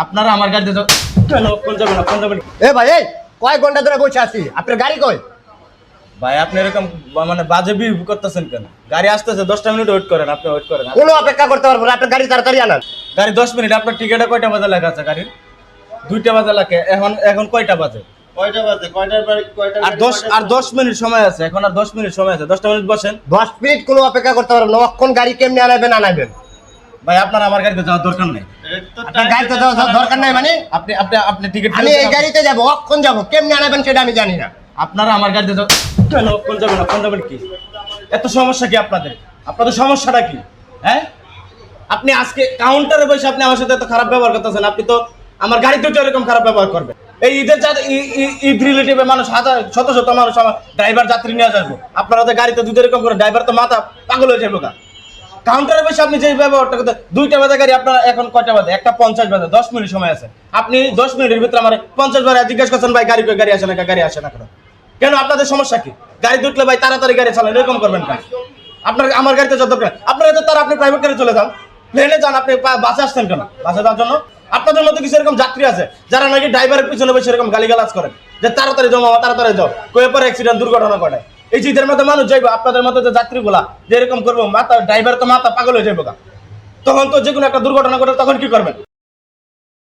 আপনারা আমার গাড়িতে কেন কোন যাবেন না কোন যাবেন? এ ভাই এই কয় ঘন্টা ধরে বসে আছি, আপনার গাড়ি কই? ভাই আপনি এরকম মানে বাজে বিহেভ করতেছেন কেন? গাড়ি আসতেছে 10টা মিনিট ওয়েট করেন, আপনি ওয়েট করেন। কোনো অপেক্ষা করতে পারবো না, আপনার গাড়ি তাড়াতাড়ি আনান। গাড়ি 10 মিনিট, আপনার টিকেটে কয়টা বাজে লেখা আছে গাড়ির? 2টা বাজে লেখা। এখন কয়টা বাজে? কয়টা বাজে? কয়টার আর 10 মিনিট সময় আছে, এখন আর 10 মিনিট সময় আছে। 10টা মিনিট বসেন। 10 মিনিট কোনো অপেক্ষা করতে পারবো না, অক্ষণ গাড়ি কেমনি আনাবেন? ভাই আপনার আমার গাড়িতে যাওয়ার দরকার নেই। আপনার গাড়িতে যাওয়ার দরকার নাই মানে? আপনি আপনি আপনি টিকিট আমি এই গাড়িতে যাবো, অক্ষণ যাবো, কেমনি আনাবেন সেটা আমি জানি না। আপনারা আমার গাড়িতে কেন কোন যাবেন না কোন যাবেন কি? এত সমস্যা কি আপনাদের? আপনাদের সমস্যাটা কি? হ্যাঁ, আপনি আজকে কাউন্টারে বসে আপনি আমার সাথে এত খারাপ ব্যবহার করতেছেন। আপনি তো আমার গাড়িতেও তো এরকম খারাপ ব্যবহার করবেন। এই ঈদের ঈদ রিলেটিভে মানুষ হাজার শত শত মানুষ আমার ড্রাইভার যাত্রী নিয়ে যাবো, আপনারা তো গাড়িতে যদি এরকম করে ড্রাইভার তো মাথা পাগল হয়ে যাবো। কাউন্টারে বসে আপনি যে ব্যবহারটা করতে, 2টা বাজে গাড়ি, আপনার এখন কয়টা বাজে? 1:50 বাজে, 10 মিনিট সময় আছে। আপনি 10 মিনিটের ভিতরে আমার 50 বার জিজ্ঞাসা করছেন ভাই গাড়ি কই, গাড়ি আসে না গাড়ি আসে না কেন? কেন আপনাদের সমস্যা কি? গাড়ি দুটলে ভাই তাড়াতাড়ি গাড়ি চালান, এরকম করবেন কেন? আপনার আমার গাড়িতে যত দরকার, আপনার তো তার আপনি প্রাইভেট গাড়ি চলে যান, প্লেনে যান। আপনি বাসে আসছেন কেন? বাসে যাওয়ার জন্য? আপনাদের মধ্যে কিছু এরকম যাত্রী আছে যারা নাকি ড্রাইভারের পিছনে বসে এরকম গালিগালাজ করেন যে তাড়াতাড়ি যাও মামা, তাড়াতাড়ি যাও, কয়ে পরে অ্যাক্সিডেন্ট দুর্ঘটনা ঘটায়। এই যে ঈদের মধ্যে মানুষ যাইবো, আপনাদের মধ্যে যে যাত্রীগুলা যে এরকম করবো, মাথা ড্রাইভার তো মাথা পাগল হয়ে যাইবো। তখন তো যে কোনো একটা দুর্ঘটনা ঘটে, তখন কি করবেন?